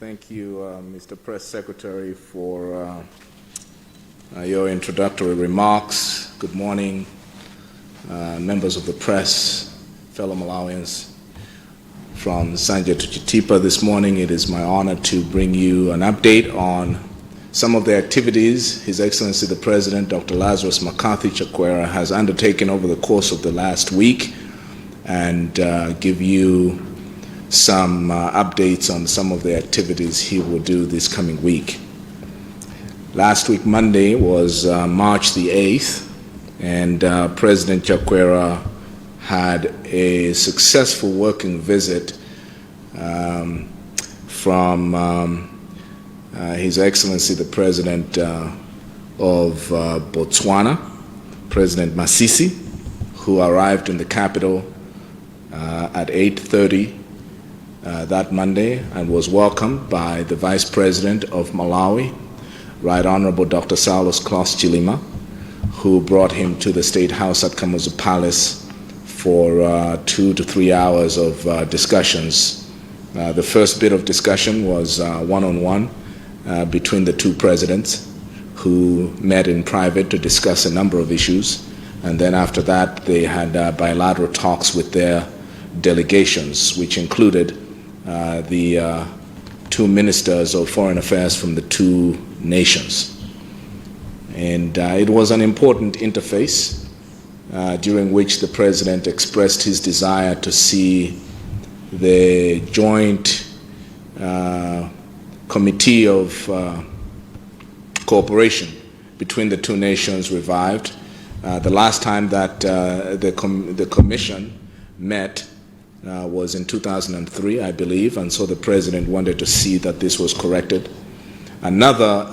Thank you, Mr. Press Secretary, for your introductory remarks. Good morning, members of the press, fellow Malawians. From Sanje to Chitipa this morning, it is my honor to bring you an update on some of the activities His Excellency the President, Dr. Lazarus McCarthy Chakwera, has undertaken over the course of the last week, and give you some updates on some of the activities he will do this coming week. Last week, Monday, was March the 8th, and President Chakwera had a successful working visit from His Excellency the President of Botswana, President Masisi, who arrived in the capital at 8:30 that Monday and was welcomed by the Vice President of Malawi, Right Honorable Dr. Saulos Klaus Chilima, who brought him to the State House at Kamuzu Palace for 2 to 3 hours of discussions. The first bit of discussion was one-on-one between the two presidents, who met in private to discuss a number of issues. And then after that, they had bilateral talks with their delegations, which included the two ministers of foreign affairs from the two nations. And it was an important interface during which the president expressed his desire to see the joint committee of cooperation between the two nations revived. The last time that the commission met was in 2003, I believe, and so the president wanted to see that this was corrected. Another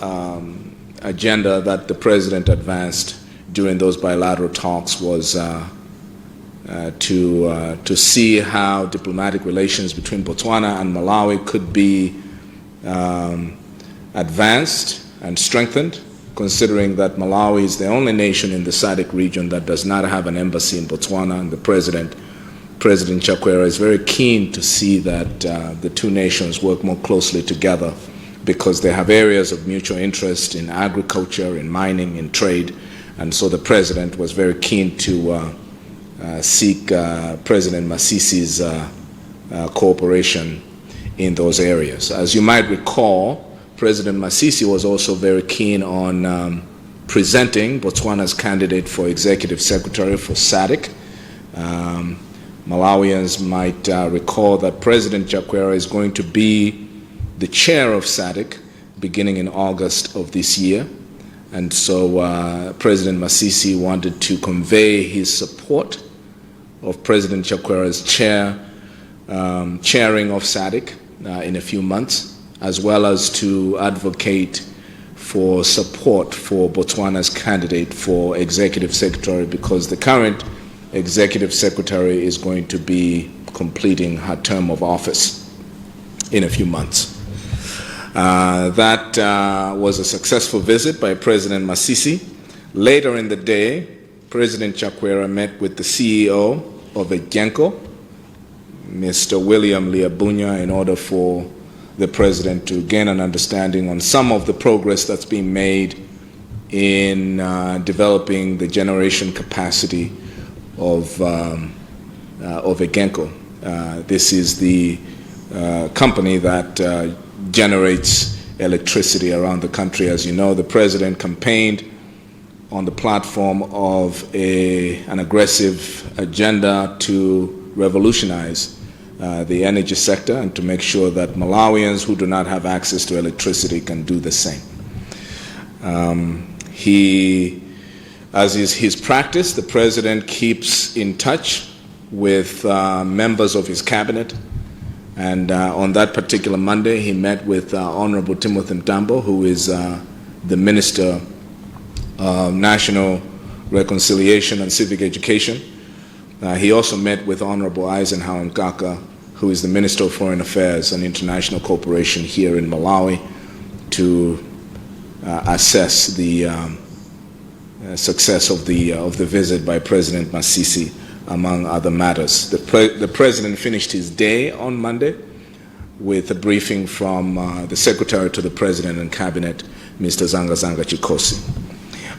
agenda that the president advanced during those bilateral talks was to see how diplomatic relations between Botswana and Malawi could be advanced and strengthened, considering that Malawi is the only nation in the SADC region that does not have an embassy in Botswana, and President Chakwera is very keen to see that the two nations work more closely together, because they have areas of mutual interest in agriculture, in mining, in trade, and so the president was very keen to seek President Masisi's cooperation in those areas. As you might recall, President Masisi was also very keen on presenting Botswana's candidate for executive secretary for SADC. Malawians might recall that President Chakwera is going to be the chair of SADC beginning in August of this year. And so President Masisi wanted to convey his support of President Chakwera's chairing of SADC in a few months, as well as to advocate for support for Botswana's candidate for executive secretary, because the current executive secretary is going to be completing her term of office in a few months. That was a successful visit by President Masisi. Later in the day, President Chakwera met with the CEO of Egenco, Mr. William Liabunya, in order for the president to gain an understanding on some of the progress that's being made in developing the generation capacity of Egenco. This is the company that generates electricity around the country. As you know, the president campaigned on the platform of an aggressive agenda to revolutionize the energy sector and to make sure that Malawians who do not have access to electricity can do the same. As is his practice, the president keeps in touch with members of his cabinet, and on that particular Monday he met with Honorable Timothy Mtambo, who is the Minister of National Reconciliation and Civic Education. He also met with Honorable Eisenhower Mkaka, who is the Minister of Foreign Affairs and International Cooperation here in Malawi, to assess the success of the visit by President Masisi, among other matters. The president finished his day on Monday with a briefing from the Secretary to the President and Cabinet, Mr. Zanga Chikosi.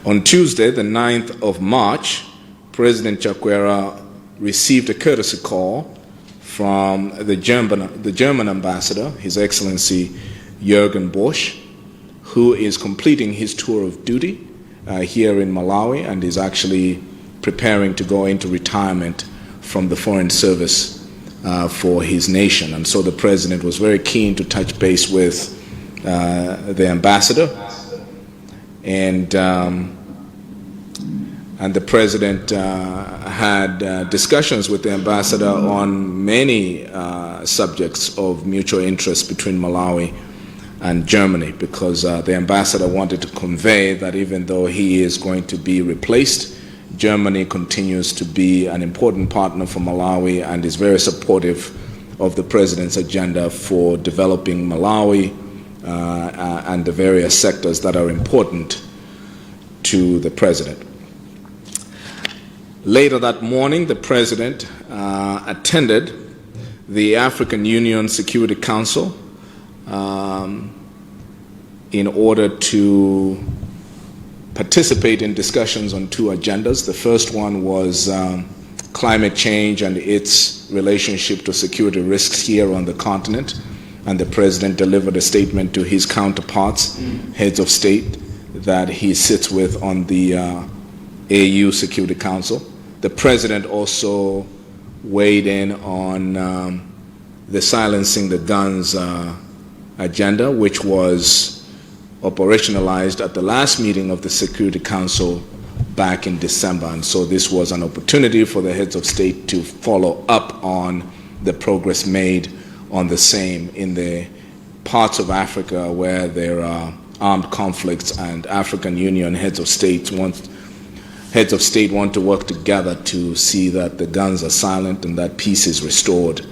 On Tuesday, the 9th of March, President Chakwera received a courtesy call from the German ambassador, His Excellency Jürgen Bosch, who is completing his tour of duty here in Malawi and is actually preparing to go into retirement from the Foreign Service for his nation. And so the President was very keen to touch base with the ambassador, and the President had discussions with the ambassador on many subjects of mutual interest between Malawi and Germany, because the ambassador wanted to convey that even though he is going to be replaced, Germany continues to be an important partner for Malawi and is very supportive of the President's agenda for developing Malawi and the various sectors that are important to the President. Later that morning, the President attended the African Union Security Council in order to participate in discussions on two agendas. The first one was climate change and its relationship to security risks here on the continent, and the President delivered a statement to his counterparts, heads of state, that he sits with on the AU Security Council. The President also weighed in on the silencing the guns agenda, which was operationalized at the last meeting of the Security Council back in December. And so this was an opportunity for the heads of state to follow up on the progress made on the same in the parts of Africa where there are armed conflicts, and African Union heads of state want to work together to see that the guns are silent and that peace is restored,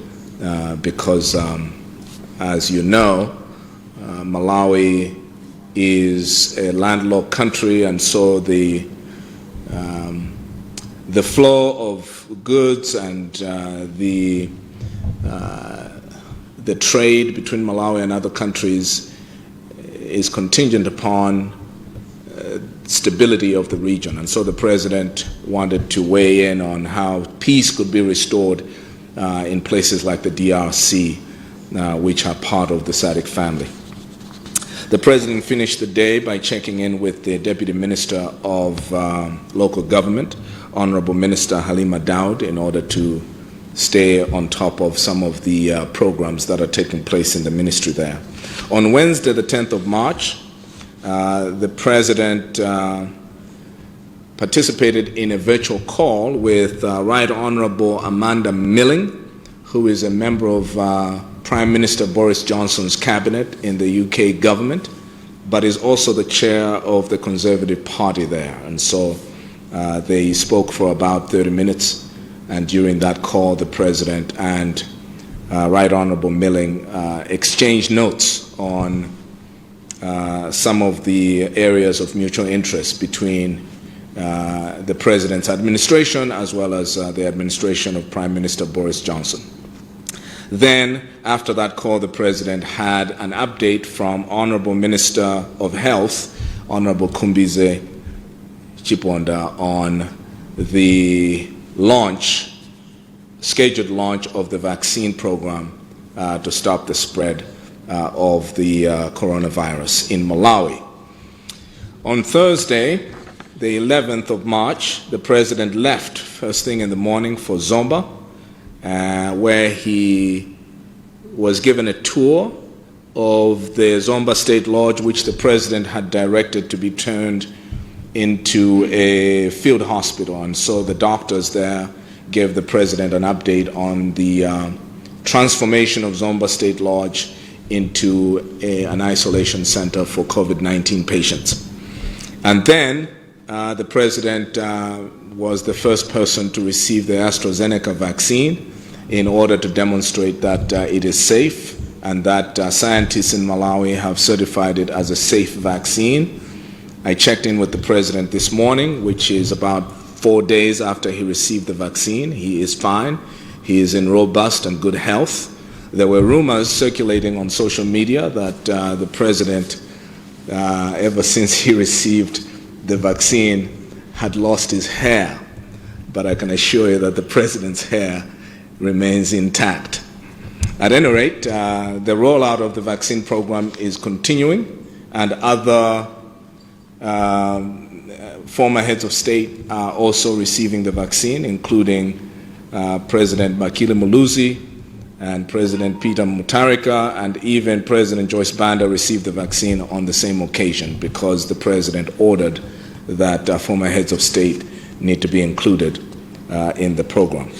because as you know, Malawi is a landlocked country, and so the flow of goods and the trade between Malawi and other countries is contingent upon stability of the region. And so the President wanted to weigh in on how peace could be restored in places like the DRC, which are part of the SADC family. The President finished the day by checking in with the Deputy Minister of Local Government, Honorable Minister Halima Daud, in order to stay on top of some of the programs that are taking place in the ministry there. On Wednesday, the 10th of March, the President participated in a virtual call with Right Honorable Amanda Milling, who is a member of Prime Minister Boris Johnson's cabinet in the UK government, but is also the chair of the Conservative Party there. And so they spoke for about 30 minutes, and during that call, the President and Right Honorable Milling exchanged notes on some of the areas of mutual interest between the President's administration as well as the administration of Prime Minister Boris Johnson. Then, after that call, the President had an update from Honorable Minister of Health, Honorable Kumbize Chiponda, on the scheduled launch of the vaccine program to stop the spread of the coronavirus in Malawi. On Thursday, the 11th of March, the President left first thing in the morning for Zomba, where he was given a tour of the Zomba State Lodge, which the President had directed to be turned into a field hospital. And so the doctors there gave the President an update on the transformation of Zomba State Lodge into an isolation center for COVID-19 patients. And then the President was the first person to receive the AstraZeneca vaccine in order to demonstrate that it is safe and that scientists in Malawi have certified it as a safe vaccine. I checked in with the President this morning, which is about 4 days after he received the vaccine. He is fine. He is in robust and good health. There were rumors circulating on social media that the president, ever since he received the vaccine, had lost his hair. But I can assure you that the president's hair remains intact. At any rate, the rollout of the vaccine program is continuing, and other former heads of state are also receiving the vaccine, including President Bakile Muluzi and President Peter Mutharika, and even President Joyce Banda received the vaccine on the same occasion, because the president ordered that former heads of state need to be included in the program.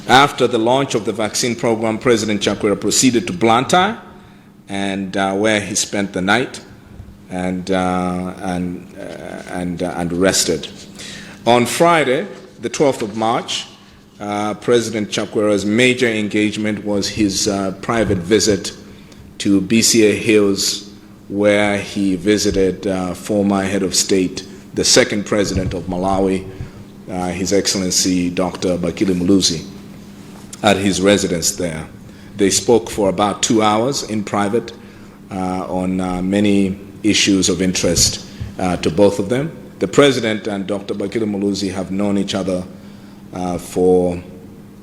After the launch of the vaccine program, President Chakwera proceeded to Blantyre, and where he spent the night and rested. On Friday, the 12th of March, President Chakwera's major engagement was his private visit to BCA Hills, where he visited former head of state, the second president of Malawi, His Excellency Dr. Bakile Muluzi, at his residence there. They spoke for about 2 hours in private on many issues of interest to both of them. The president and Dr. Bakile Muluzi have known each other for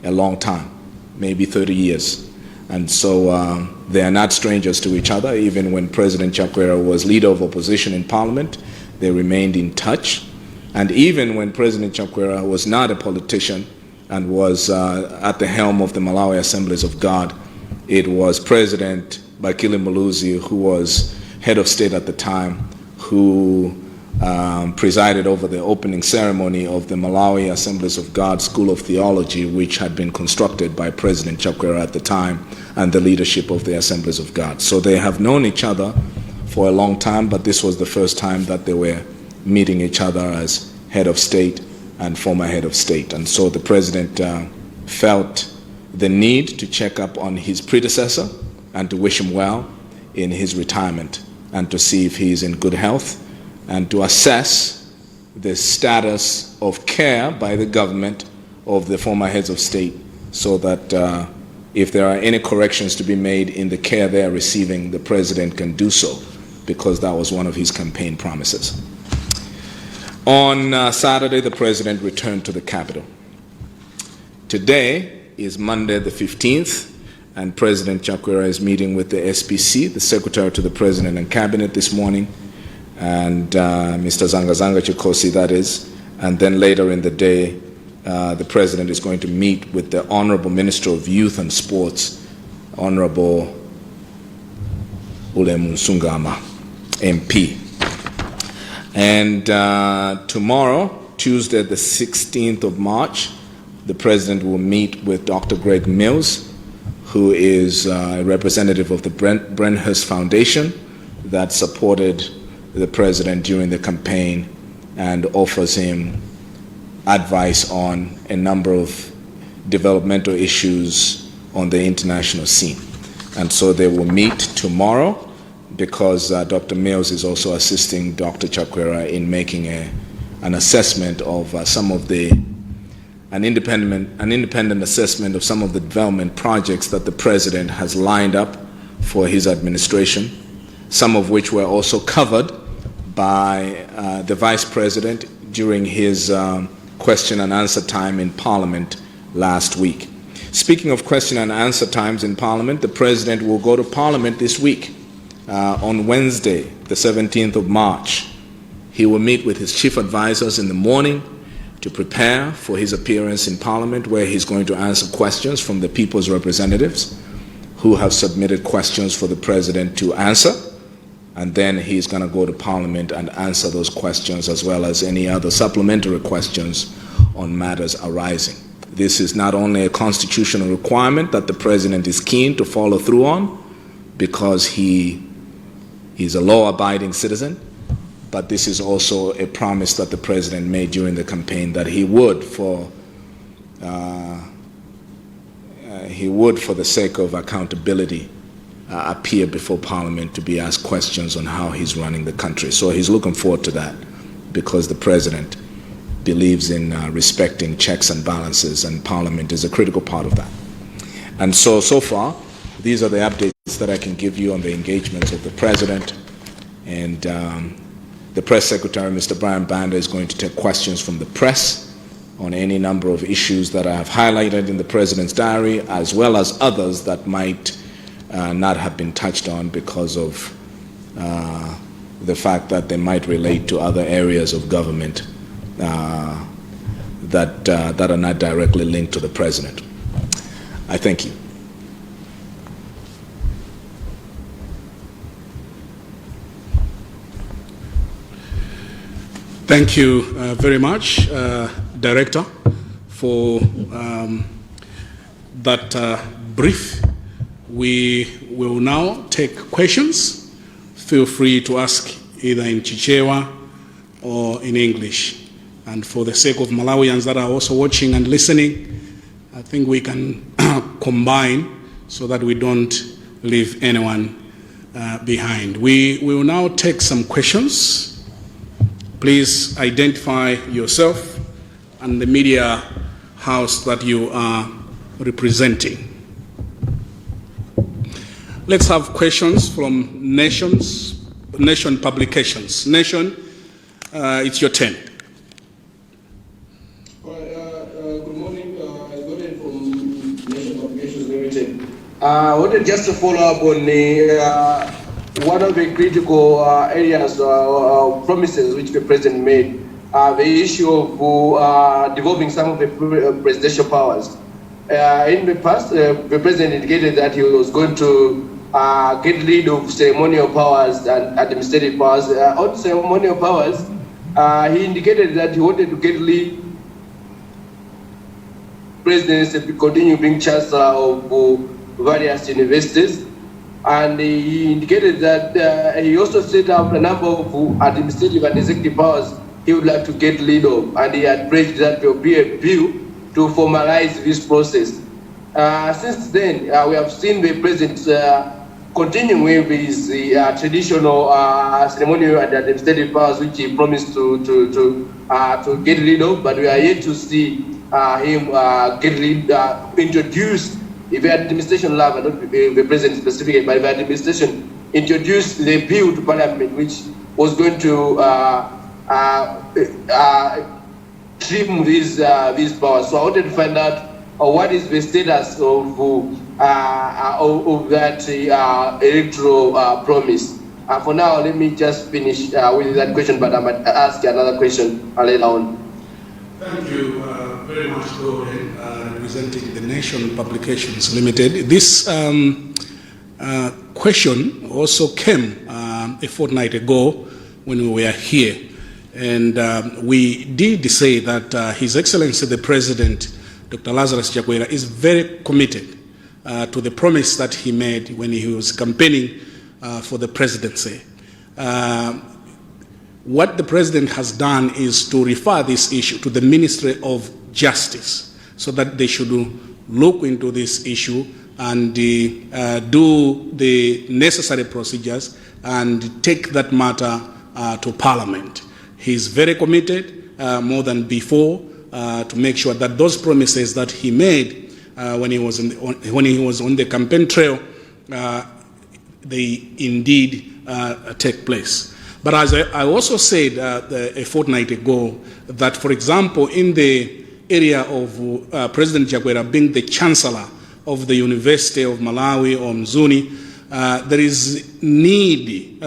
a long time, maybe 30 years. And so they are not strangers to each other. Even when President Chakwera was leader of opposition in parliament, they remained in touch. And even when President Chakwera was not a politician and was at the helm of the Malawi Assemblies of God, it was President Bakile Muluzi, who was head of state at the time, who presided over the opening ceremony of the Malawi Assemblies of God School of Theology, which had been constructed by President Chakwera at the time and the leadership of the Assemblies of God. So they have known each other for a long time, but this was the first time that they were meeting each other as head of state and former head of state. And so the president felt the need to check up on his predecessor and to wish him well in his retirement, and to see if he is in good health, and to assess the status of care by the government of the former heads of state, so that if there are any corrections to be made in the care they are receiving, the president can do so, because that was one of his campaign promises. On Saturday, the president returned to the capital. Today is Monday the 15th, and President Chakwera is meeting with the SPC, the Secretary to the President and Cabinet this morning, and Mr. Zangazanga Chikosi, that is. And then later in the day, the President is going to meet with the Honorable Minister of Youth and Sports, Honorable Ulemu Nsungama, MP. And tomorrow, Tuesday the 16th of March, the President will meet with Dr. Greg Mills, who is a representative of the Brenhurst Foundation that supported the President during the campaign and offers him advice on a number of developmental issues on the international scene. And so they will meet tomorrow, because Dr. Mills is also assisting Dr. Chakwera in making an assessment of an independent assessment of some of the development projects that the President has lined up for his administration, some of which were also covered by the Vice President during his question and answer time in Parliament last week. Speaking of question and answer times in Parliament, the President will go to Parliament this week. On Wednesday, the 17th of March, he will meet with his chief advisors in the morning to prepare for his appearance in Parliament, where he's going to answer questions from the people's representatives who have submitted questions for the President to answer. And then he's going to go to Parliament and answer those questions, as well as any other supplementary questions on matters arising. This is not only a constitutional requirement that the President is keen to follow through on, because he is a law-abiding citizen, but this is also a promise that the President made during the campaign, that he would, for the sake of accountability, appear before Parliament to be asked questions on how he's running the country. So he's looking forward to that, because the President believes in respecting checks and balances, and Parliament is a critical part of that. And so far, these are the updates that I can give you on the engagements of the President. And the Press Secretary, Mr. Brian Banda, is going to take questions from the press on any number of issues that I have highlighted in the President's diary, as well as others that might not have been touched on because of the fact that they might relate to other areas of government that are not directly linked to the President. I thank you. Thank you very much, Director, for that brief. We will now take questions. Feel free to ask either in Chichewa or in English. And for the sake of Malawians that are also watching and listening, I think we can combine so that we don't leave anyone behind. We will now take some questions. Please identify yourself and the media house that you are representing. Let's have questions from Nation Publications. Nation, it's your turn. Good morning. I got it from Nation Publications Limited. I wanted just to follow up on the one of the critical areas promises which the President made, the issue of devolving some of the presidential powers. In the past, the President indicated that he was going to get rid of ceremonial powers and administrative powers. On ceremonial powers, he indicated that he wanted to get rid presidents to continue being chancellor of various universities. And he indicated that he also set up a number of administrative and executive powers he would like to get rid of. And he had pledged that there will be a bill to formalize this process. Since then, we have seen the President continuing with his traditional ceremonial and administrative powers, which he promised to get rid of, but we are yet to see him introduce, if the administration level, not the President specifically, but if the administration introduced the bill to Parliament, which was going to trim these powers. So I wanted to find out what is the status of that electoral promise. For now, let me just finish with that question, but I might ask another question later on. Thank you very much, Gordon, representing the Nation Publications Limited. This question also came a fortnight ago when we were here. And we did say that His Excellency the President, Dr. Lazarus Chakwera, is very committed to the promise that he made when he was campaigning for the presidency. What the President has done is to refer this issue to the Ministry of Justice so that they should look into this issue and do the necessary procedures and take that matter to Parliament. He's very committed, more than before, to make sure that those promises that he made when he was on the campaign trail, they indeed take place. But as I also said a fortnight ago, that, for example, in the area of President Chakwera being the Chancellor of the University of Malawi, or Mzuni, there is need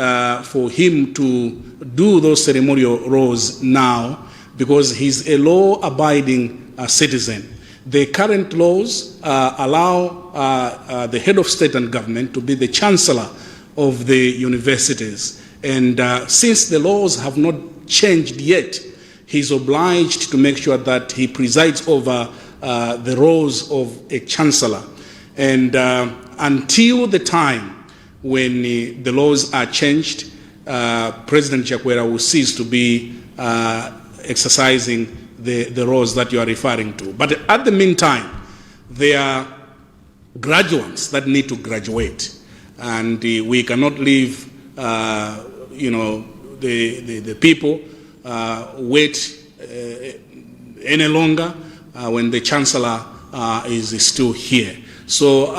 for him to do those ceremonial roles now because he's a law-abiding citizen. The current laws allow the head of state and government to be the Chancellor of the universities. And since the laws have not changed yet, he's obliged to make sure that he presides over the roles of a chancellor. And until the time when the laws are changed, President Chakwera will cease to be exercising the roles that you are referring to. But at the meantime, there are graduates that need to graduate. And we cannot leave the people wait any longer when the Chancellor is still here. So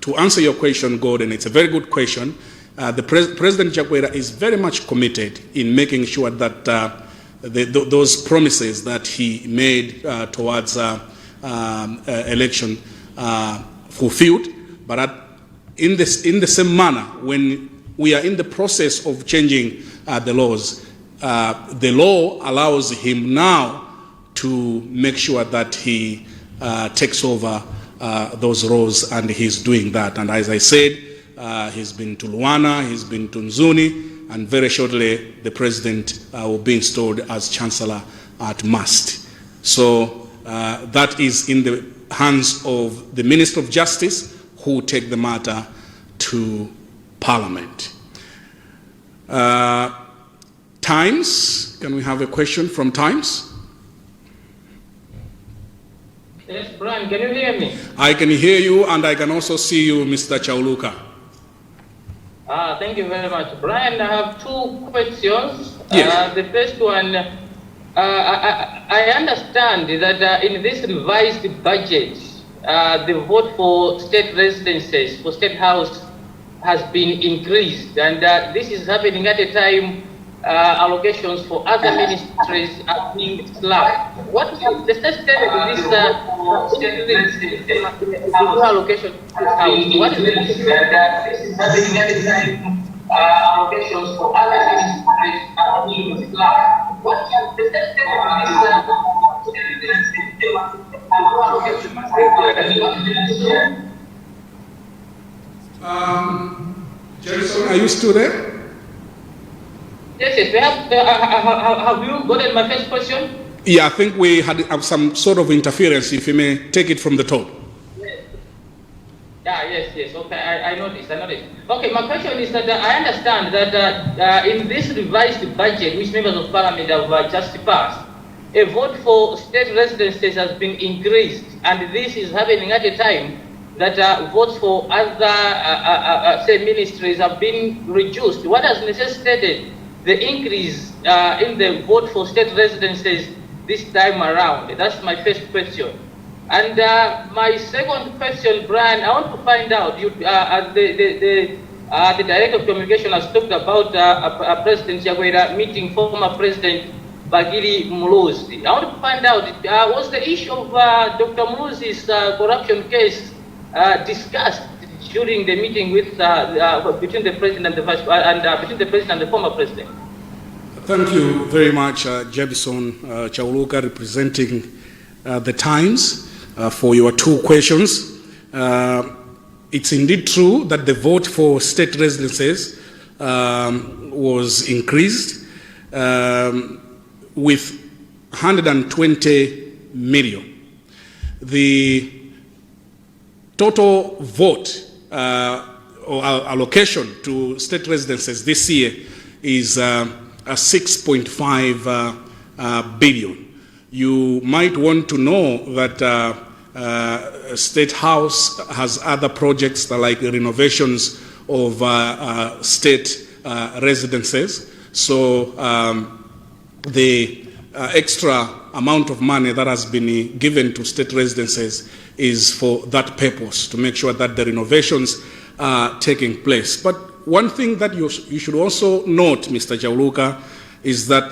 to answer your question, Gordon, it's a very good question. President Chakwera is very much committed in making sure that those promises that he made towards election fulfilled. But in the same manner, when we are in the process of changing the laws, the law allows him now to make sure that he takes over those roles, and he's doing that. And as I said, he's been to Luana, he's been to Nzuni, and very shortly the president will be installed as Chancellor at MUST. So that is in the hands of the Minister of Justice, who will take the matter to Parliament. Times, can we have a question from Times? Yes, Brian, can you hear me? I can hear you, and I can also see you, Mr. Chauluka. Thank you very much. Brian, I have two questions. Yes. The first one, I understand that in this revised budget, the vote for state residences, for State House, has been increased, and this is happening at a time allocations for other ministries are being slapped. What is the status of this allocation to this house? What is this is happening at a time allocations for other ministries are being slapped? What is the status of Jason, are you still there? Yes. Have you gotten my first question? Yeah, I think we had some sort of interference, if you may take it from the top. Yes. Okay, I noticed. Okay, my question is that I understand that in this revised budget, which members of Parliament have just passed, a vote for state residences has been increased, and this is happening at a time that votes for other, say, ministries have been reduced. What has necessitated the increase in the vote for state residences this time around? That's my first question. And my second question, Brian, I want to find out, the Director of Communication has talked about President Chakwera meeting former President Bagiri Muluzi. I want to find out, was the issue of Dr. Muluzi's corruption case discussed during the meeting with between the president and the between the president and the former president? Thank you very much, Jebson Chauluka, representing the Times, for your two questions. It's indeed true that the vote for state residences was increased with 120 million. The total vote or allocation to state residences this year is 6.5 billion. You might want to know that State House has other projects like renovations of state residences. So the extra amount of money that has been given to state residences is for that purpose, to make sure that the renovations are taking place. But one thing that you should also note, Mr. Chauluka, is that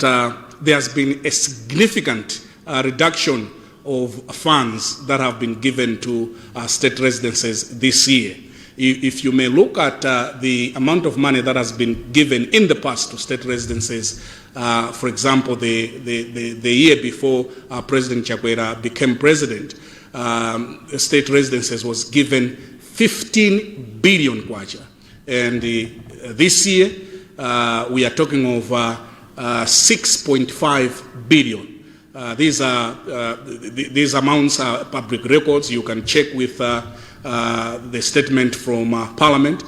there has been a significant reduction of funds that have been given to state residences this year. If you may look at the amount of money that has been given in the past to state residences, for example, the year before President Chakwera became president, state residences was given 15 billion kwacha. And this year, we are talking of 6.5 billion. These amounts are public records. You can check with the statement from Parliament.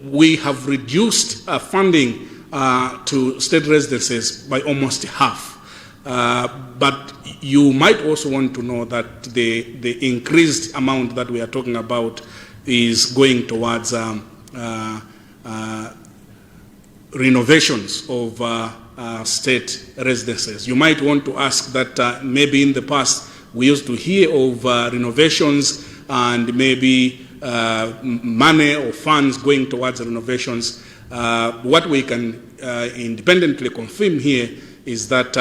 We have reduced funding to state residences by almost half. But you might also want to know that the increased amount that we are talking about is going towards renovations of state residences. You might want to ask that maybe in the past we used to hear of renovations and maybe money or funds going towards renovations. What we can independently confirm here is that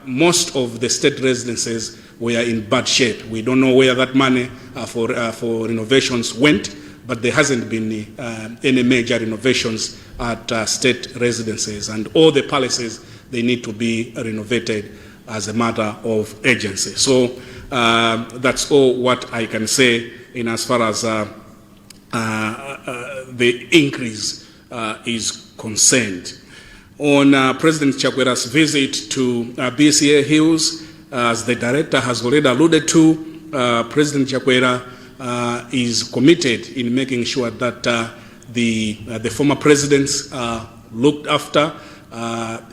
most of the state residences were in bad shape. We don't know where that money for renovations went, but there hasn't been any major renovations at state residences, and all the palaces, they need to be renovated as a matter of urgency. So that's all what I can say in as far as the increase is concerned. On President Chakwera's visit to BCA Hills, as the director has already alluded to, President Chakwera is committed in making sure that the former presidents are looked after.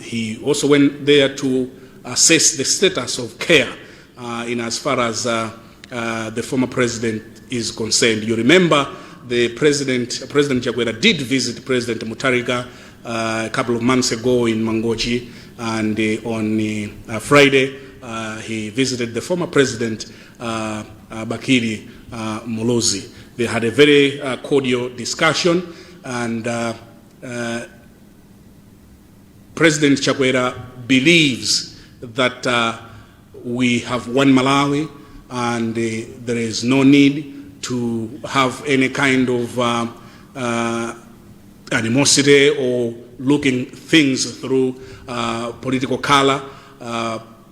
He also went there to assess the status of care in as far as the former president is concerned. You remember President Chakwera did visit President Mutharika a couple of months ago in Mangochi, and on Friday he visited the former president Bakiri Molozi. They had a very cordial discussion, and President Chakwera believes that we have one Malawi, and there is no need to have any kind of animosity or looking things through political color.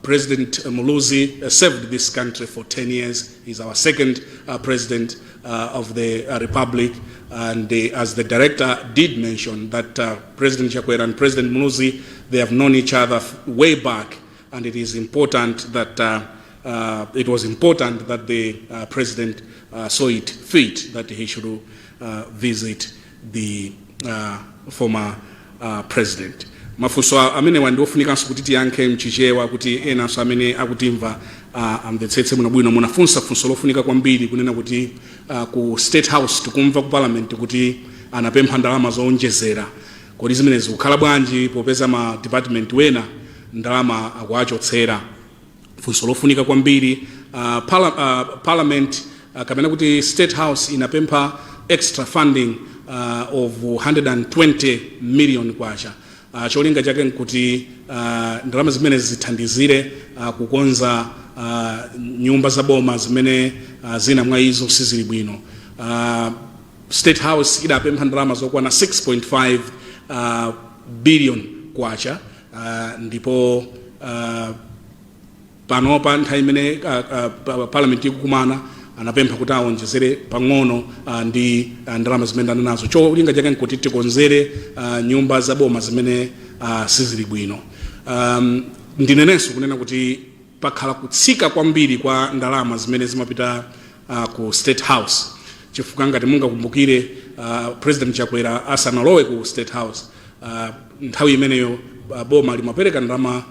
President Muluzi served this country for 10 years. He's our second president of the republic. And as the director did mention, that President Chakwera and President Muluzi, they have known each other way back. And it is important that it was important that the president saw it fit that he should visit the former president. Mafunso amene wandofunikanso kuti tiyankhe mchichewa kuti enanso amene akutimva amvetsetse bwino munafunsa funso lofunika kwambiri kunena kuti ku State House tikumva ku Parliament kuti anapempha ndalama zoonjezera. Kodi zimenezi kukhala bwanji popeza ma department wena ndalama akuachotsera? Funso lofunika kwambiri. Parliament kapena kuti State House inapempha extra funding of 120 million kwacha. Cholinga chake nkuti ndalama zimene zithandizire kukonza nyumba za boma zimene zina mwa izo sizili bwino. State House idapempha ndalama zokwana 6.5 billion kwacha, ndipo panopa nthawi imene Parliament ikukumana anapempha kuti aonjezere pang'ono ndi ndalama zimene anazo. Cholinga chake nkuti tikonzere nyumba za boma zimene sizili bwino. Ndinenenso kunena kuti pakhala kutsika kwambiri kwa ndalama zimene zimapita ku State House. Chifukwa ngati mungakumbukire President Chakwera asanalowe ku State House, nthawi imeneyo boma limapereka ndalama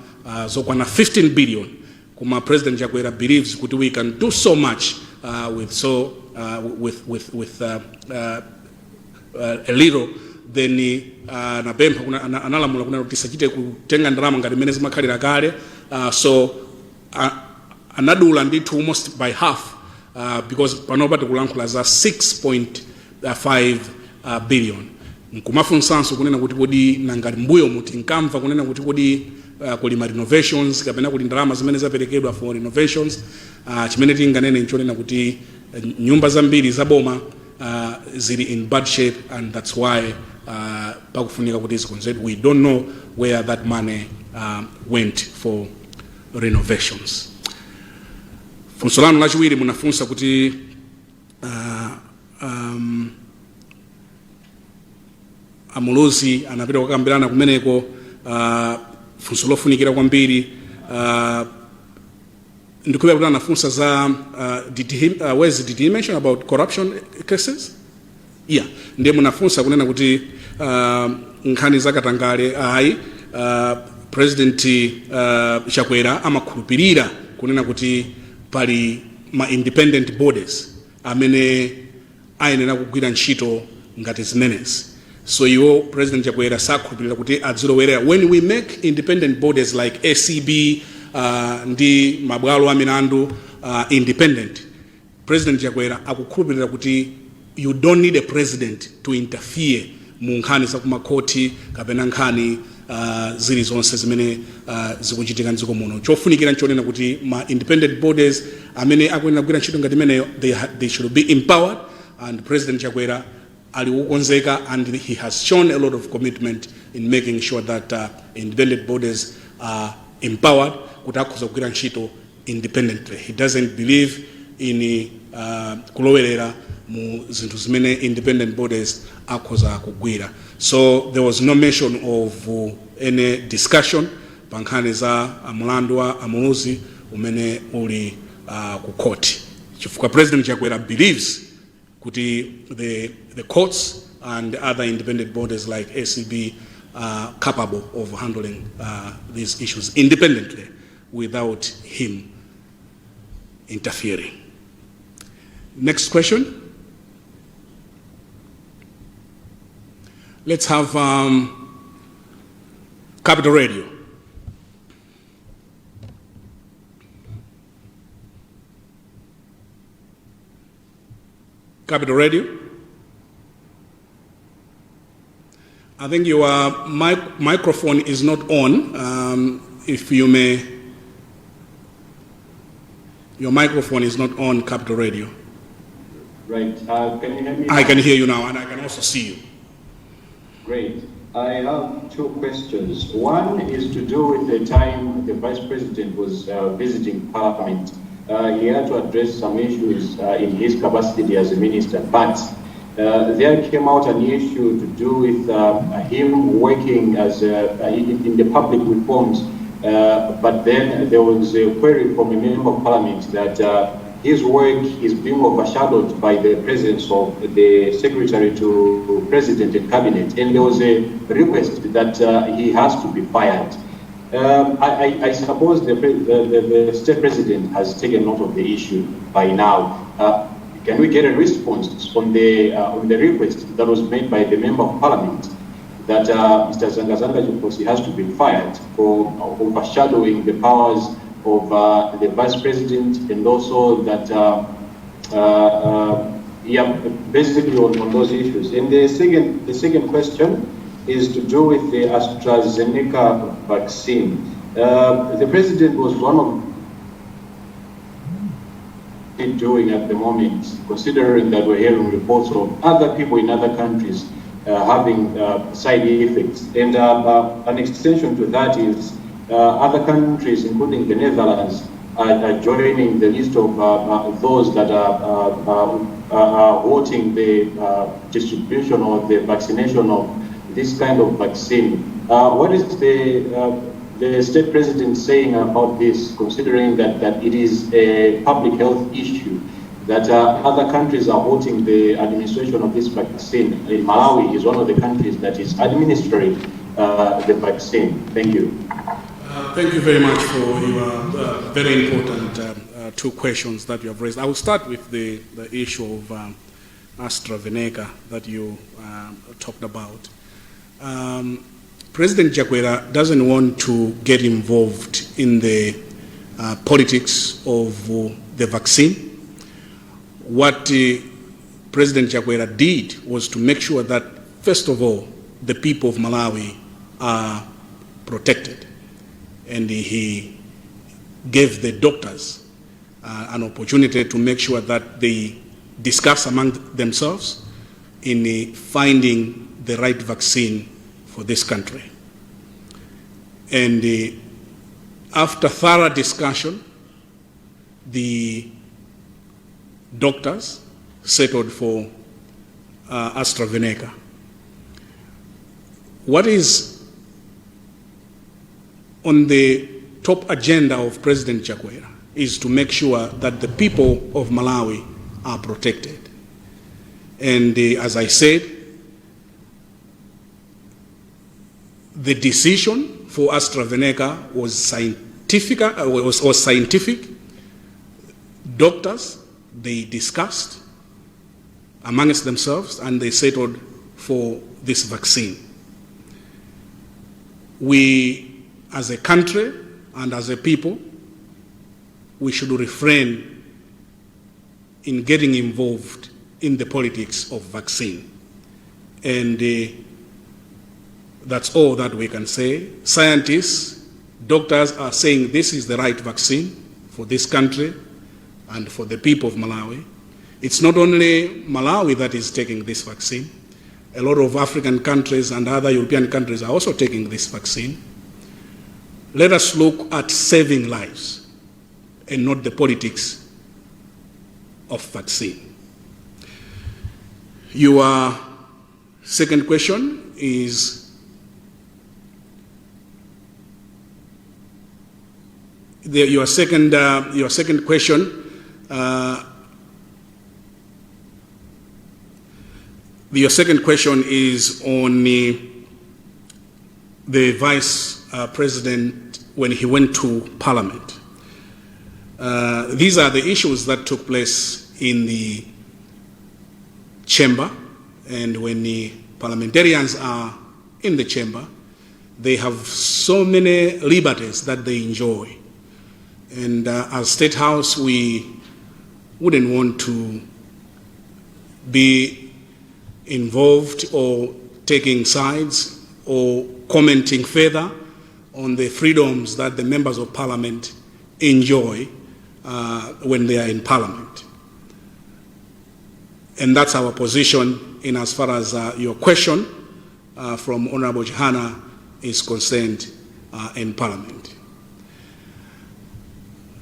zokwana 15 billion. Kuma President Chakwera believes kuti we can do so much with a little, then napempha analamula kuna kuti tisachite kutenga ndalama ngati mene zimakhalira kale, so anadula ndithu almost by half, because panopa tikulankhula za 6.5 billion. Nkumafunsanso kunena kuti kodi nangati mbuyo muti nkamva kunena kuti kodi kulima renovations kapena kuti ndalama zimene zaperekedwa for renovations. Chimene tinganene nchonena kuti nyumba zambiri za boma zili in bad shape, and that's why pakufunika kuti zikonzedwe. We don't know where that money went for renovations. Funso lanu lachiwiri munafunsa kuti Amuluzi anapita kukambirana kumeneko. Funso lofunikira kwambiri. Ndikubera kuti anafunsa za did he mention about corruption cases? Yeah, ndiye munafunsa kunena kuti nkhani zakatangale ayi President Chakwera amakhulupirira kunena kuti pali ma independent bodies amene ayenera kugwira ntchito ngati zimenezi. So iwo President Chakwera sakhulupirira kuti adzilowera. When we make independent bodies like ACB ndi mabwalo a milandu independent, President Chakwera akukhulupirira kuti you don't need a president to interfere mu nkhani za kumakhoti kapena nkhani zili zonse zimene zikuchitika mdziko muno. Chofunikira nchonena kuti ma independent bodies amene akuyenera kugwira ntchito ngati imeneyo they should be empowered, and President Chakwera ali wokonzeka, and he has shown a lot of commitment in making sure that independent bodies are empowered kuti akhoza kugwira ntchito independently. He doesn't believe in kulowerera mu zinthu zimene independent bodies akhoza kugwira. So there was no mention of any discussion pa nkhani za mlandu wa amuluzi umene uli ku court. Chifukwa President Chakwera believes kuti the courts and other independent bodies like ACB are capable of handling these issues independently without him interfering. Next question. Let's have Capital Radio. Capital Radio. I think your microphone is not on. If you may, your microphone is not on, Capital Radio. Right. Can you hear me? I can hear you now, and I can also see you. Great. I have two questions. One is to do with the time the Vice President was visiting Parliament. He had to address some issues in his capacity as a minister, but there came out an issue to do with him working as in the public reforms, but then there was a query from a member of Parliament that his work is being overshadowed by the presence of the Secretary to President and Cabinet, and there was a request that he has to be fired. I suppose the State President has taken note of the issue by now. Can we get a response on the request that was made by the Member of Parliament that Mr. Zangazanga Chukwusi has to be fired for overshadowing the powers of the Vice President, and also that, basically on those issues. And the second question is to do with the AstraZeneca vaccine. The President was one of doing at the moment, considering that we're hearing reports of other people in other countries having side effects. And an extension to that is other countries, including the Netherlands, are joining the list of those that are halting the distribution or the vaccination of this kind of vaccine. What is the State President saying about this, considering that it is a public health issue, that other countries are halting the administration of this vaccine? Malawi is one of the countries that is administering the vaccine. Thank you. Thank you very much for your very important two questions that you have raised. I will start with the issue of AstraZeneca that you talked about. President Chakwera doesn't want to get involved in the politics of the vaccine. What President Chakwera did was to make sure that, first of all, the people of Malawi are protected. And he gave the doctors an opportunity to make sure that they discuss among themselves in finding the right vaccine for this country. And after thorough discussion, the doctors settled for AstraZeneca. What is on the top agenda of President Chakwera is to make sure that the people of Malawi are protected. And as I said, the decision for AstraZeneca was scientific. Doctors, they discussed amongst themselves and they settled for this vaccine. We, as a country and as a people, we should refrain in getting involved in the politics of vaccine. And that's all that we can say. Scientists, doctors are saying this is the right vaccine for this country and for the people of Malawi. It's not only Malawi that is taking this vaccine. A lot of African countries and other European countries are also taking this vaccine. Let us look at saving lives and not the politics of vaccine. Your second question is your second question. Your second question is on the Vice President when he went to Parliament. These are the issues that took place in the chamber, and when the parliamentarians are in the chamber, they have so many liberties that they enjoy. And as State House, we wouldn't want to be involved or taking sides or commenting further on the freedoms that the members of Parliament enjoy when they are in Parliament. And that's our position in as far as your question from Honorable Johanna is concerned in Parliament.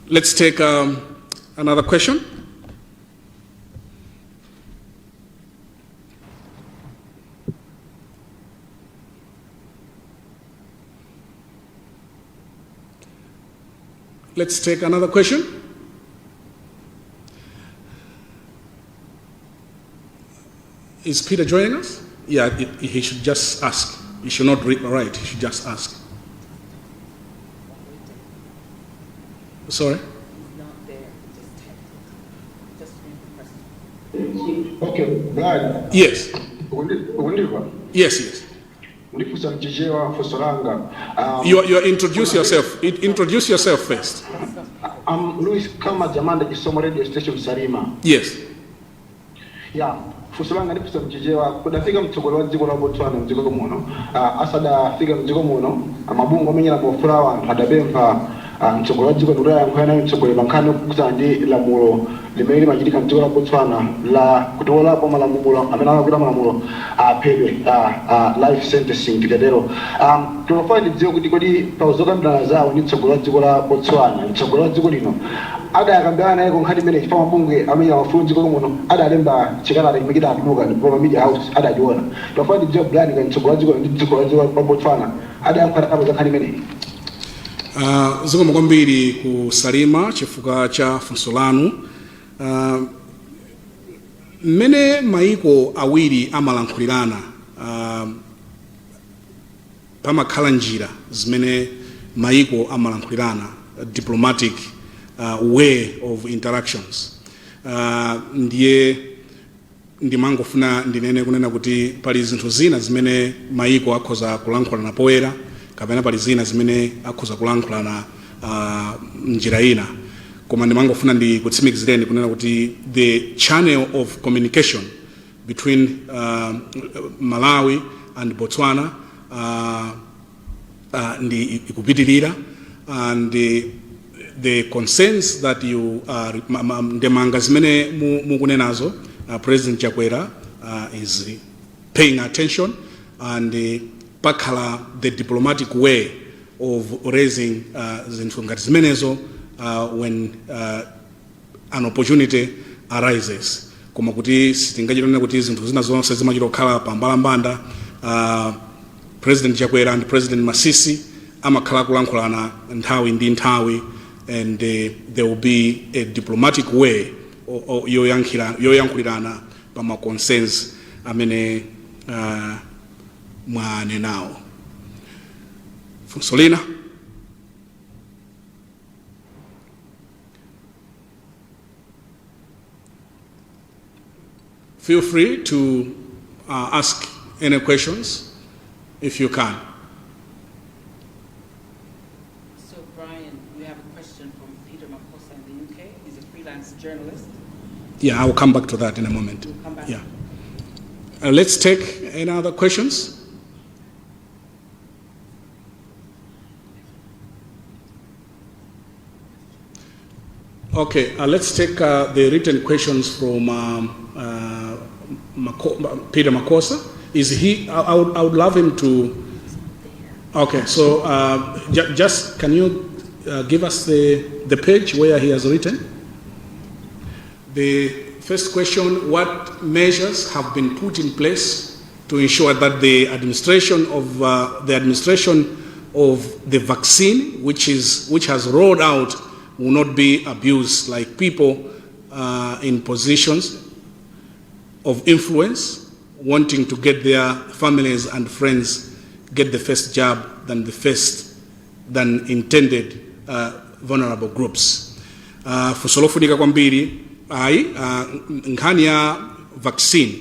Let's take another question. Let's take another question. Is Peter joining us? Yeah, he should just ask. He should not write, he should just ask. Sorry? He's not there, just read the question. Okay, Brian. Yes. Yes. Yes. You introduce yourself. Introduce yourself first. I'm Luis Kama Jamanda Kisomo Radio Station Sarima. Yes. Yeah. Fusolanga ndifusa mchijewa kudafika mtogolo wa jiko la Botswana mjiko muno asada fika mjiko muno amabungo menyera bofulawa hadabempa mtogolo wa jiko nuraya mkhana mtogolo bankano kusandi la mulo limeli majidika mtogolo wa Botswana la kutola kwa malamulo amenana kula malamulo apebe life sentencing kidedero tunafanya ndio kudi pauzoka ndana zao ni mtogolo wa jiko la Botswana mtogolo wa jiko lino ada yakambana naye konkhati mene chifama bunge amenya wafunzi ko muno ada lemba chikana limikida akunuka ndipo media house ada jiona tofauti job gani kan chokolaji ko ndi chokolaji ko Botswana ada yankara kama zakhani mene zikoma kwambiri ku Salima chifuka cha funso lanu. Mene maiko awiri amalankhulirana pamakhala njira zimene maiko amalankhulirana diplomatic way of interactions. Ndiye ndimangofuna ndinene kunena kuti pali zinthu zina zimene maiko akhoza kulankhulana poyera kapena pali zina zimene akhoza kulankhulana njira ina, koma ndimangofuna ndikutsimikizireni kunena kuti the channel of communication between Malawi and Botswana ndi ikupitirira, and the concerns that you are ndemanga zimene mukunenazo President Chakwera is paying attention, and pakhala the diplomatic way of raising zinthu ngati zimenezo when an opportunity arises. Koma kuti sitingachitone kuti zinthu zina zonse zimachita kukhala pambalambanda. President Chakwera and President Masisi amakhala kulankhulana nthawi ndi nthawi, and there will be a diplomatic way yoyankhulirana pama concerns amene mwanenawo. Funsolina. Feel free to ask any questions if you can. So Brian, we have a question from Peter Makosa in the UK. He's a freelance journalist. Yeah, I will come back to that in a moment. We'll come back. Yeah. Let's take any other questions. Okay, let's take the written questions from Peter Makosa. Is he? I would love him to. Okay, so just can you give us the page where he has written? The first question: what measures have been put in place to ensure that the administration of the vaccine, which has rolled out, will not be abused, like people in positions of influence wanting to get their families and friends get the first jab than intended vulnerable groups. Fusolofunika kwambiri nkhani ya vaccine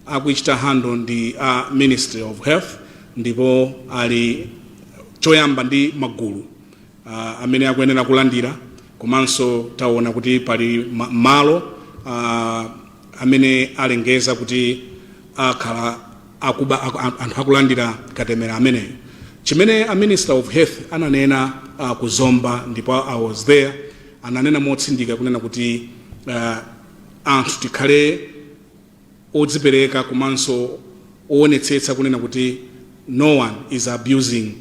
akuichita handle ndi Ministry of Health, ndipo ali choyamba ndi magulu amene akuyenera kulandira, komanso taona kuti pali malo amene alengeza kuti akhala anthu akulandira katemera ameneyo. Chimene a Minister of Health ananena kuzomba, ndipo I was there, ananena motsindika kunena kuti anthu tikhale odzipereka komanso oonetsetsa kunena kuti no one is abusing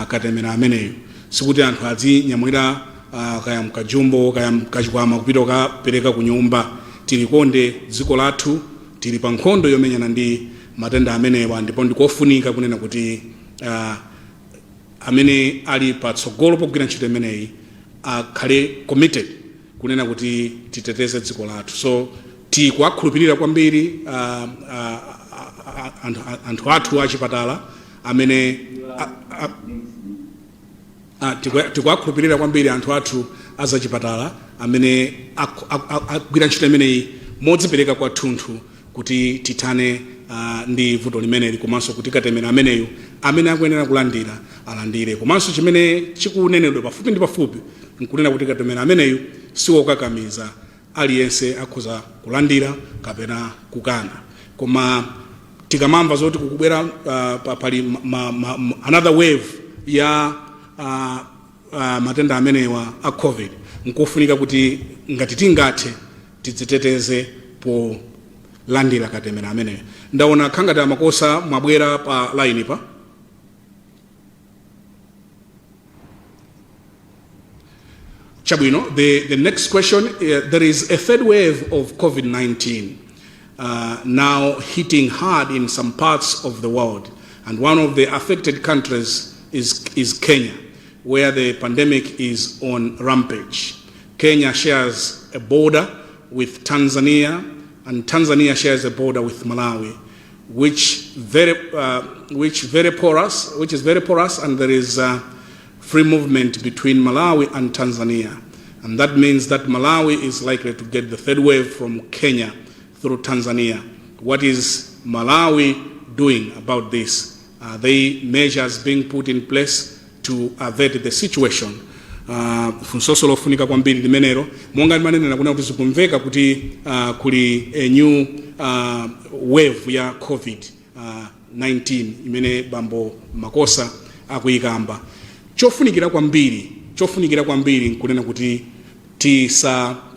katemera ameneyo. Sikuti anthu adzinyamwira kaya mkajumbo kaya mkachikwama kupita kukapereka ku nyumba. Tilikonde dziko lathu, tili pa nkhondo yomenyana ndi matenda amenewa, ndipo ndikofunika kunena kuti amene ali patsogolo pogwira ntchito imeneyi akhale committed kunena kuti titeteze dziko lathu. So tikuwakhulupirira kwambiri anthu athu achipatala amene tikuwakhulupirira kwambiri anthu athu azachipatala amene agwira ntchito imeneyi modzipereka kwathunthu kuti tithane ndi vuto limeneli, komanso kuti katemera ameneyu amene akuyenera kulandira alandire. Komanso chimene chikunenedwa pafupi ndi pafupi nkunena kuti katemera ameneyu siwokakamiza, aliyense akhoza kulandira kapena kukana. Koma tikamamva zoti kukubwera pali another wave ya matenda amenewa a COVID, nkufunika kuti ngati tingathe tidziteteze po landira katemera ameneyo. Ndaona khangati Makosa mwabwera pa line pa. Chabwino, the next question, there is a third wave of COVID-19 now hitting hard in some parts of the world, and one of the affected countries is Kenya, where the pandemic is on rampage. Kenya shares a border with Tanzania, and Tanzania shares a border with Malawi, which is very porous, and there is free movement between Malawi and Tanzania. And that means that Malawi is likely to get the third wave from Kenya through Tanzania. What is Malawi doing about this? Are there measures being put in place to avert the situation? Funsosolo funika kwambiri limenero monga manene nakuna kuti zikumveka kuti kuli a new wave ya COVID-19 imene bambo Makosa akuyikamba. Chofunikira kwambiri nkunena kuti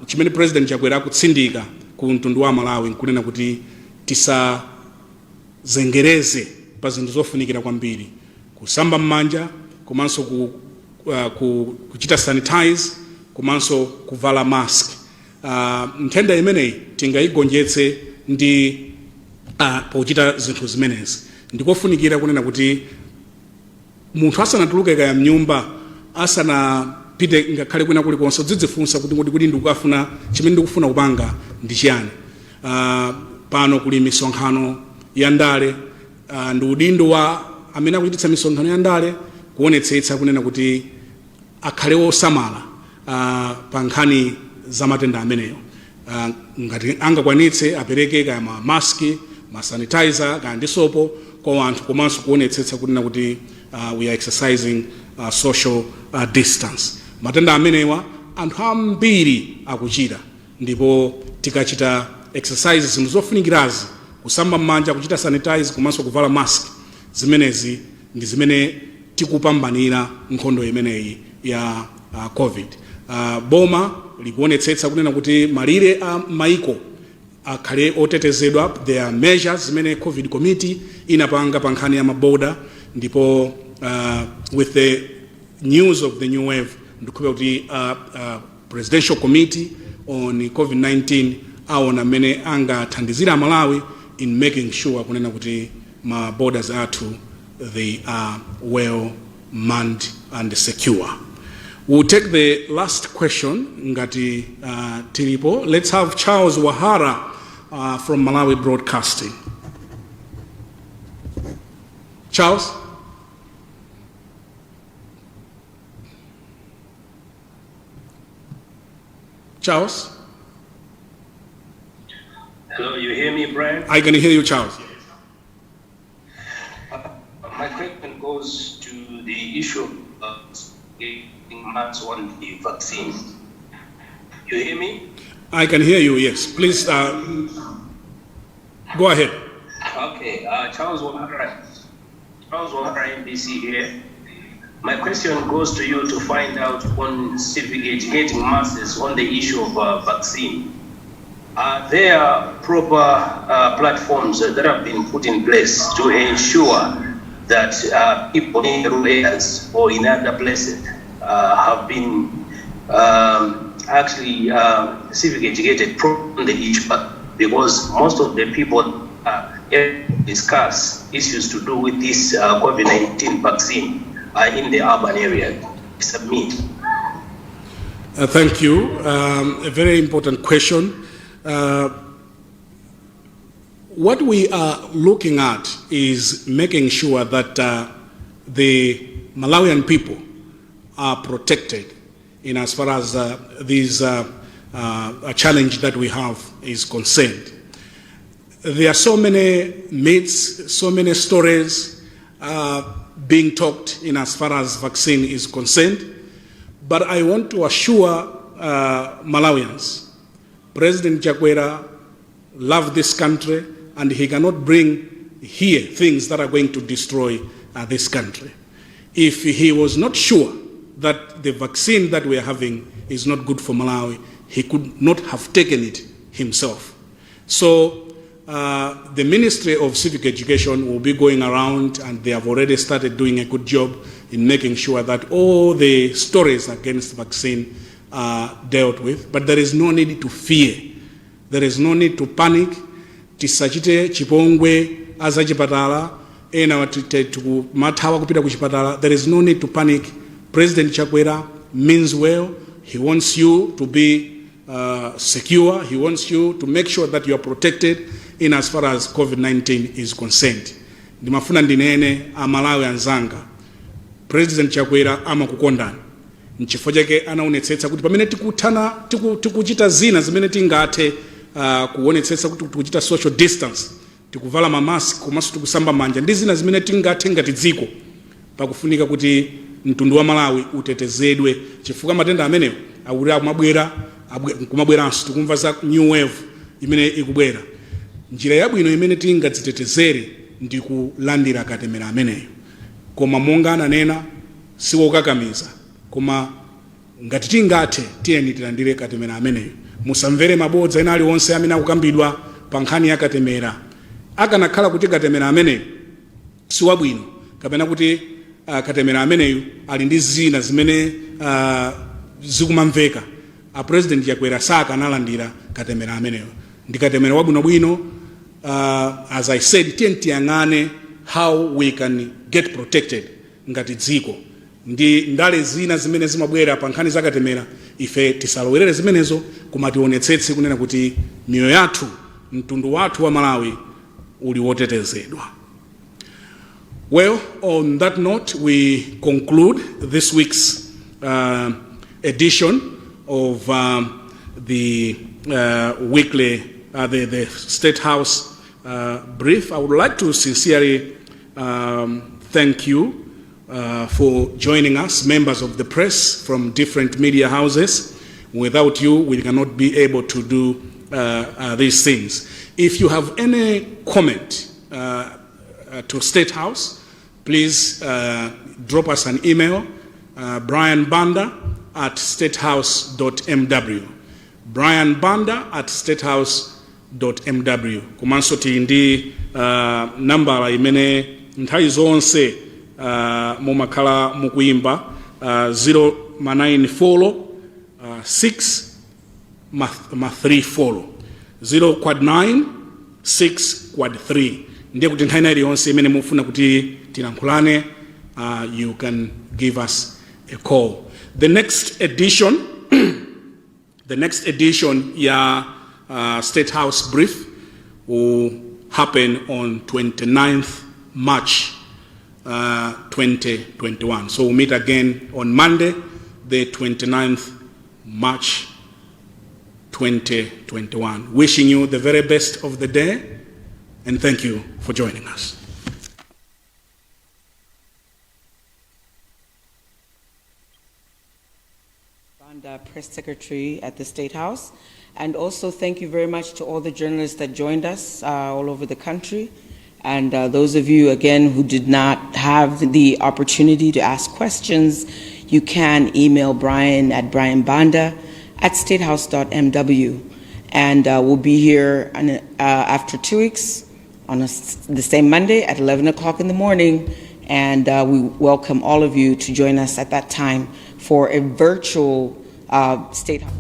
chimene President Chakwera akutsindika ku mtundu wa Malawi nkunena kuti tisazengereze pa zinthu zofunikira kwambiri, kusamba m'manja, komanso kuchita sanitize, komanso kuvala mask. Nthenda imeneyi tingayigonjetse ndi pochita zinthu zimenezi. Ndikofunikira kunena kuti munthu asanatuluke kaya mnyumba, asanapite ngakhale kwina kulikonse, dzidzifunsa kuti ndikufuna chimene ndikufuna kupanga ndi chiyani. Pano kuli misonkhano ya ndale, ndi udindo wa amene akuchititsa misonkhano ya ndale kuonetsetsa kunena kuti akhale osamala pa nkhani za matenda ameneyo. Ngati angakwanitse apereke kaya ma mask, ma sanitizer, kaya ndi sopo kwa anthu, komanso kuonetsetsa kunena kuti we are exercising social distance. Matenda amenewa anthu ambiri akuchira, ndipo tikachita exercises zinthu zofunikirazi, kusamba m'manja, kuchita sanitize, komanso kuvala mask, zimenezi ndi zimene tikupambanira nkhondo imeneyi ya COVID. Boma likuonetsetsa kunena kuti malire a maiko akhale otetezedwa. There are measures zimene COVID committee inapanga pa nkhani ya maboda, ndipo with the news of the new wave ndikukhulupirira kuti presidential committee on COVID-19 aona mmene angathandizira Malawi in making sure kunena kuti ma borders athu they are well manned and secure. We'll take the last question ngati tilipo. Let's have Charles Wahara from Malawi Broadcasting. Charles? Charles? Hello, you hear me, Brian? I can hear you, Charles. My question goes to the issue of months on the vaccine. You hear me? I can hear you, yes. Please go ahead. Okay, Charles Wahara, NBC here. My question goes to you to find out on civic educating masses on the issue of vaccine. Are there proper platforms that have been put in place to ensure that people in rural areas or in other places have been actually civic educated on the issue? Because most of the people discuss issues to do with this COVID-19 vaccine in the urban area. Submit. Thank you. A very important question. What we are looking at is making sure that the Malawian people are protected in as far as this challenge that we have is concerned. There are so many myths, so many stories being talked in as far as vaccine is concerned, but I want to assure Malawians, President Chakwera loved this country and he cannot bring here things that are going to destroy this country. If he was not sure that the vaccine that we are having is not good for Malawi, he could not have taken it himself. So the Ministry of Civic Education will be going around, and they have already started doing a good job in making sure that all the stories against vaccine are dealt with. But there is no need to fear. There is no need to panic. Tisachite chipongwe aza chipatala ena watite mathawa kupita ku chipatala. There is no need to panic. President Chakwera means well. He wants you to be secure. He wants you to make sure that you are protected in as far as COVID-19 is concerned. Ndimafuna ndinene Amalawi anzanga. President Chakwera amakukondani. Nchifukwa chake anaonetsetsa kuti pamene tikuchita zina zimene tingathe kuonetsetsa kuti tikuchita social distance, tikuvala mamask komanso tikusamba manja ndi zina zimene tingathe ngati dziko, pakufunika kuti mtundu wa Malawi utetezedwe chifukwa matenda amenewo kumabweranso tikumva za new wave imene ikubwera. Njira yabwino imene tingadzitetezere ndi kulandira katemera ameneyo, koma monga ananena siwokakamiza, koma ngati tingathe tiyeni tilandire katemera ameneyo. Musamvere mabodza ena aliwonse amene akukambidwa pa nkhani ya katemera. Akanakhala kuti katemera ameneyo siwabwino, kapena kuti katemera ameneyo ali ndi zina zimene zikumamveka, President Chakwera sakanalandira katemera ameneyo. Ndi katemera wabwinobwino. As I said, tiyang'ane how we can get protected ngati dziko. Ndi ndale zina zimene zimabwera pa nkhani za katemera, ife tisalowerere zimenezo, koma tionetsetse kunena kuti miyo yathu, mtundu wathu wa Malawi uli wotetezedwa. Well, on that note, we conclude this week's edition of the weekly, the State House brief. I would like to sincerely thank you for joining us, members of the press from different media houses. Without you, we cannot be able to do these things. If you have any comment to State House, please drop us an email, Brian Banda at statehouse.mw. Brian Banda at statehouse.mw. Kumanso tindi nambala imene nthawi zonse mumakhala mukuimba 094 6 3 follow 0 quad 9 6 quad 3 ndiye kuti nthawi inayi yonse imene mufuna kuti tilankhulane, you can give us a call. The next edition ya State House brief will happen on 29th March 2021. So we'll meet again on Monday, the 29th March 2021. Wishing you the very best of the day, and thank you for joining us. Banda, Press Secretary at the State House. And also thank you very much to all the journalists that joined us all over the country. And those of you, again, who did not have the opportunity to ask questions, you can email Brian at brianbanda@statehouse.mw. And we'll be here after 2 weeks on the same Monday at 11 o'clock in the morning. And we welcome all of you to join us at that time for a virtual State House.